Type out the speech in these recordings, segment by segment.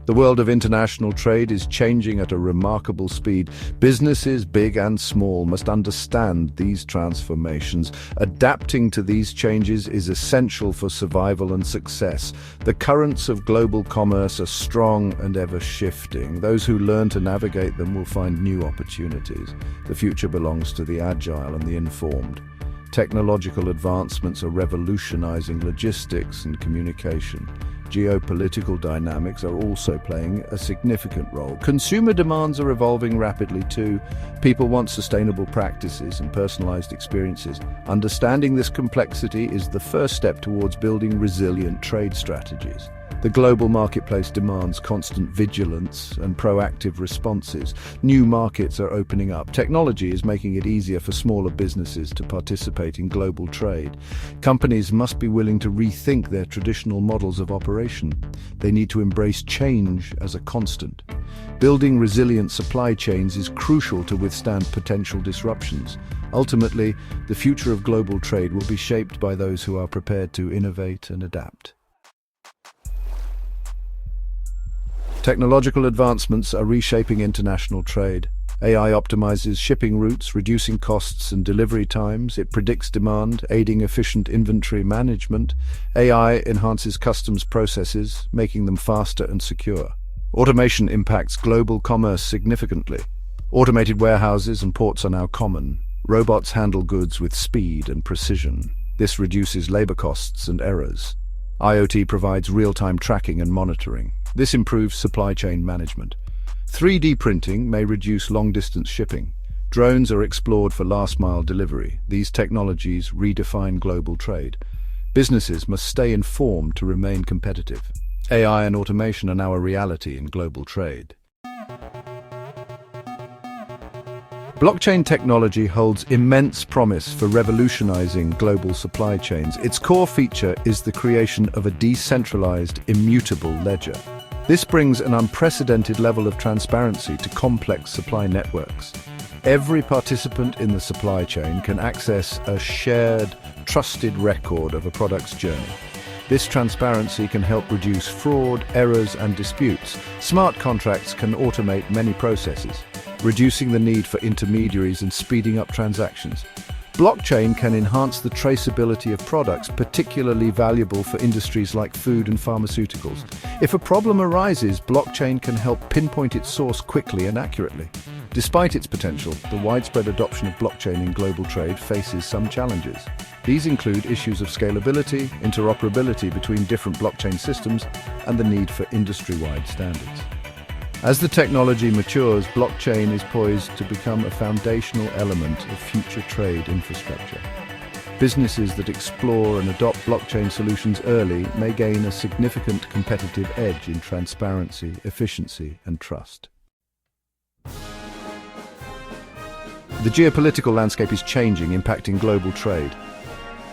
The world of international trade is changing at a remarkable speed. Businesses, big and small, must understand these transformations. Adapting to these changes is essential for survival and success. The currents of global commerce are strong and ever shifting. Those who learn to navigate them will find new opportunities. The future belongs to the agile and the informed. Technological advancements are revolutionizing logistics and communication. Geopolitical dynamics are also playing a significant role. Consumer demands are evolving rapidly too. People want sustainable practices and personalized experiences. Understanding this complexity is the first step towards building resilient trade strategies. The global marketplace demands constant vigilance and proactive responses. New markets are opening up. Technology is making it easier for smaller businesses to participate in global trade. Companies must be willing to rethink their traditional models of operation. They need to embrace change as a constant. Building resilient supply chains is crucial to withstand potential disruptions. Ultimately, the future of global trade will be shaped by those who are prepared to innovate and adapt. Technological advancements are reshaping international trade. AI optimizes shipping routes, reducing costs and delivery times. It predicts demand, aiding efficient inventory management. AI enhances customs processes, making them faster and secure. Automation impacts global commerce significantly. Automated warehouses and ports are now common. Robots handle goods with speed and precision. This reduces labor costs and errors. IoT provides real-time tracking and monitoring. This improves supply chain management. 3D printing may reduce long-distance shipping. Drones are explored for last-mile delivery. These technologies redefine global trade. Businesses must stay informed to remain competitive. AI and automation are now a reality in global trade. Blockchain technology holds immense promise for revolutionizing global supply chains. Its core feature is the creation of a decentralized, immutable ledger. This brings an unprecedented level of transparency to complex supply networks. Every participant in the supply chain can access a shared, trusted record of a product's journey. This transparency can help reduce fraud, errors, and disputes. Smart contracts can automate many processes, reducing the need for intermediaries and speeding up transactions. Blockchain can enhance the traceability of products, particularly valuable for industries like food and pharmaceuticals. If a problem arises, blockchain can help pinpoint its source quickly and accurately. Despite its potential, the widespread adoption of blockchain in global trade faces some challenges. These include issues of scalability, interoperability between different blockchain systems, and the need for industry-wide standards. As the technology matures, blockchain is poised to become a foundational element of future trade infrastructure. Businesses that explore and adopt blockchain solutions early may gain a significant competitive edge in transparency, efficiency, and trust. The geopolitical landscape is changing, impacting global trade.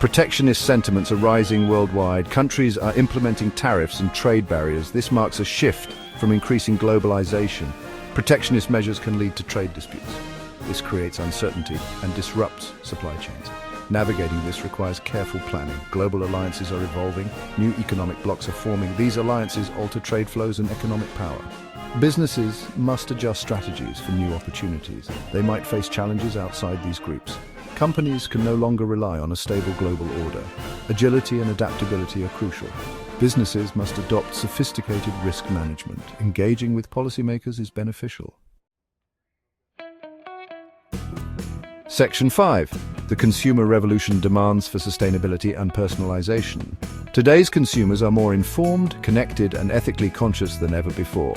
Protectionist sentiments are rising worldwide. Countries are implementing tariffs and trade barriers. This marks a shift from increasing globalization. Protectionist measures can lead to trade disputes. This creates uncertainty and disrupts supply chains. Navigating this requires careful planning. Global alliances are evolving. New economic blocs are forming. These alliances alter trade flows and economic power. Businesses must adjust strategies for new opportunities. They might face challenges outside these groups. Companies can no longer rely on a stable global order. Agility and adaptability are crucial. Businesses must adopt sophisticated risk management. Engaging with policymakers is beneficial. Section 5. The consumer revolution demands for sustainability and personalization. Today's consumers are more informed, connected, and ethically conscious than ever before.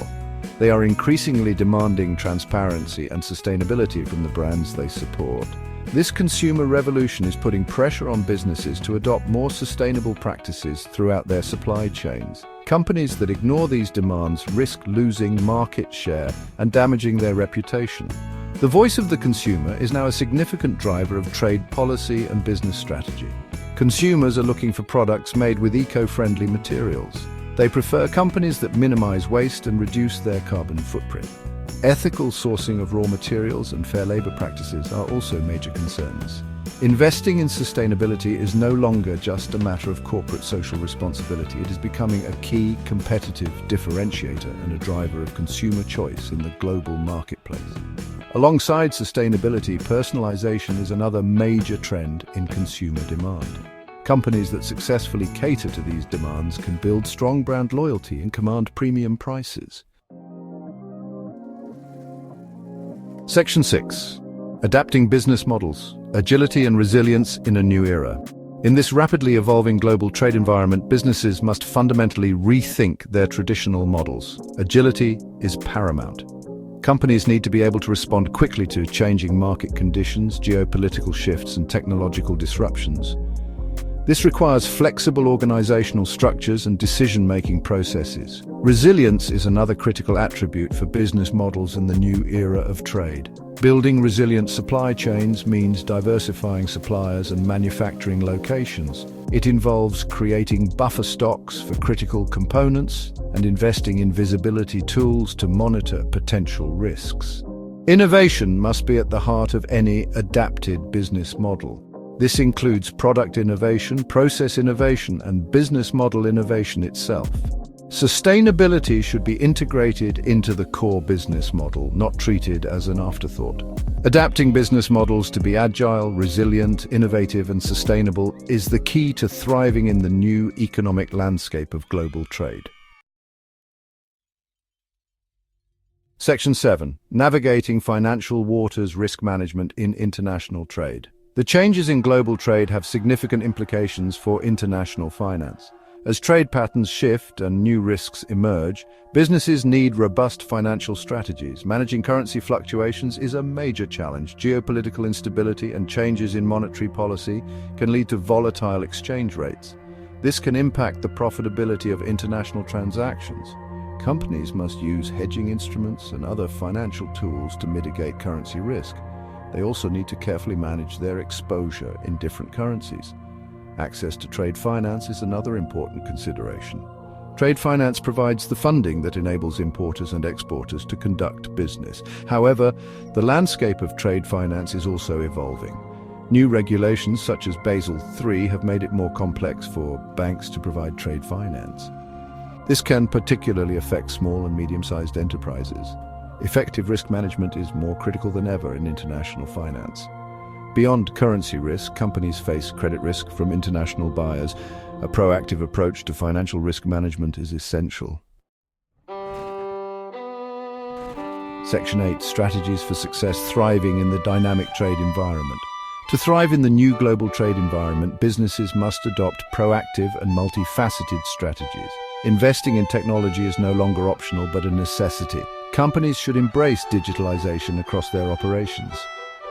They are increasingly demanding transparency and sustainability from the brands they support. This consumer revolution is putting pressure on businesses to adopt more sustainable practices throughout their supply chains. Companies that ignore these demands risk losing market share and damaging their reputation. The voice of the consumer is now a significant driver of trade policy and business strategy. Consumers are looking for products made with eco-friendly materials. They prefer companies that minimize waste and reduce their carbon footprint. Ethical sourcing of raw materials and fair labor practices are also major concerns. Investing in sustainability is no longer just a matter of corporate social responsibility. It is becoming a key competitive differentiator and a driver of consumer choice in the global marketplace. Alongside sustainability, personalization is another major trend in consumer demand. Companies that successfully cater to these demands can build strong brand loyalty and command premium prices. Section 6. Adapting business models, agility and resilience in a new era. In this rapidly evolving global trade environment, businesses must fundamentally rethink their traditional models. Agility is paramount. Companies need to be able to respond quickly to changing market conditions, geopolitical shifts, and technological disruptions. This requires flexible organizational structures and decision-making processes. Resilience is another critical attribute for business models in the new era of trade. Building resilient supply chains means diversifying suppliers and manufacturing locations. It involves creating buffer stocks for critical components and investing in visibility tools to monitor potential risks. Innovation must be at the heart of any adapted business model. This includes product innovation, process innovation, and business model innovation itself. Sustainability should be integrated into the core business model, not treated as an afterthought. Adapting business models to be agile, resilient, innovative, and sustainable is the key to thriving in the new economic landscape of global trade. Section 7. Navigating financial waters risk management in international trade. The changes in global trade have significant implications for international finance. As trade patterns shift and new risks emerge, businesses need robust financial strategies. Managing currency fluctuations is a major challenge. Geopolitical instability and changes in monetary policy can lead to volatile exchange rates. This can impact the profitability of international transactions. Companies must use hedging instruments and other financial tools to mitigate currency risk. They also need to carefully manage their exposure in different currencies. Access to trade finance is another important consideration. Trade finance provides the funding that enables importers and exporters to conduct business. However, the landscape of trade finance is also evolving. New regulations such as Basel III have made it more complex for banks to provide trade finance. This can particularly affect small and medium-sized enterprises. Effective risk management is more critical than ever in international finance. Beyond currency risk, companies face credit risk from international buyers. A proactive approach to financial risk management is essential. Section 8. Strategies for success thriving in the dynamic trade environment. To thrive in the new global trade environment, businesses must adopt proactive and multifaceted strategies. Investing in technology is no longer optional but a necessity. Companies should embrace digitalization across their operations.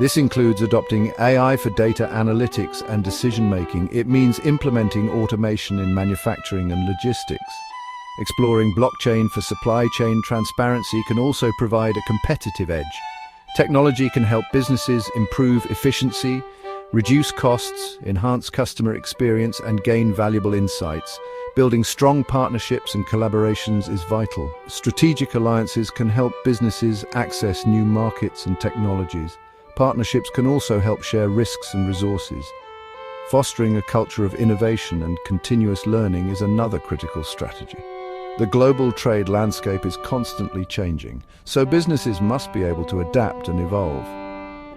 This includes adopting AI for data analytics and decision-making. It means implementing automation in manufacturing and logistics. Exploring blockchain for supply chain transparency can also provide a competitive edge. Technology can help businesses improve efficiency, reduce costs, enhance customer experience, and gain valuable insights. Building strong partnerships and collaborations is vital. Strategic alliances can help businesses access new markets and technologies. Partnerships can also help share risks and resources. Fostering a culture of innovation and continuous learning is another critical strategy. The global trade landscape is constantly changing, so businesses must be able to adapt and evolve.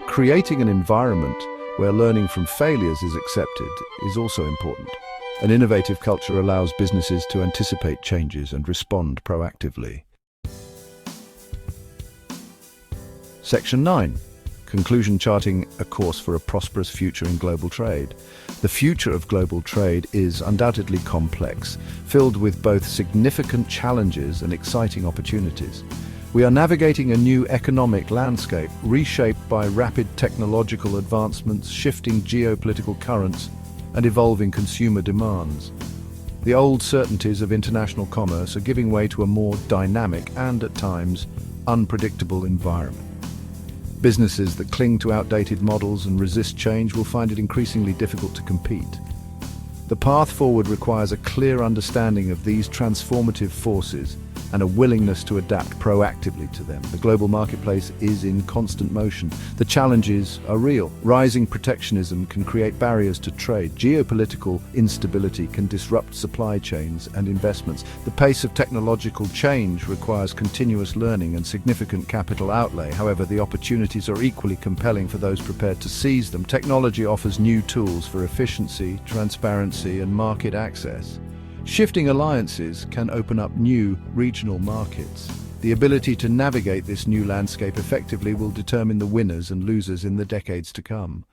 Creating an environment where learning from failures is accepted is also important. An innovative culture allows businesses to anticipate changes and respond proactively. Section 9. Conclusion: charting a course for a prosperous future in global trade. The future of global trade is undoubtedly complex, filled with both significant challenges and exciting opportunities. We are navigating a new economic landscape, reshaped by rapid technological advancements, shifting geopolitical currents, and evolving consumer demands. The old certainties of international commerce are giving way to a more dynamic and, at times, unpredictable environment. Businesses that cling to outdated models and resist change will find it increasingly difficult to compete. The path forward requires a clear understanding of these transformative forces and a willingness to adapt proactively to them. The global marketplace is in constant motion. The challenges are real. Rising protectionism can create barriers to trade. Geopolitical instability can disrupt supply chains and investments. The pace of technological change requires continuous learning and significant capital outlay. However, the opportunities are equally compelling for those prepared to seize them. Technology offers new tools for efficiency, transparency, and market access. Shifting alliances can open up new regional markets. The ability to navigate this new landscape effectively will determine the winners and losers in the decades to come.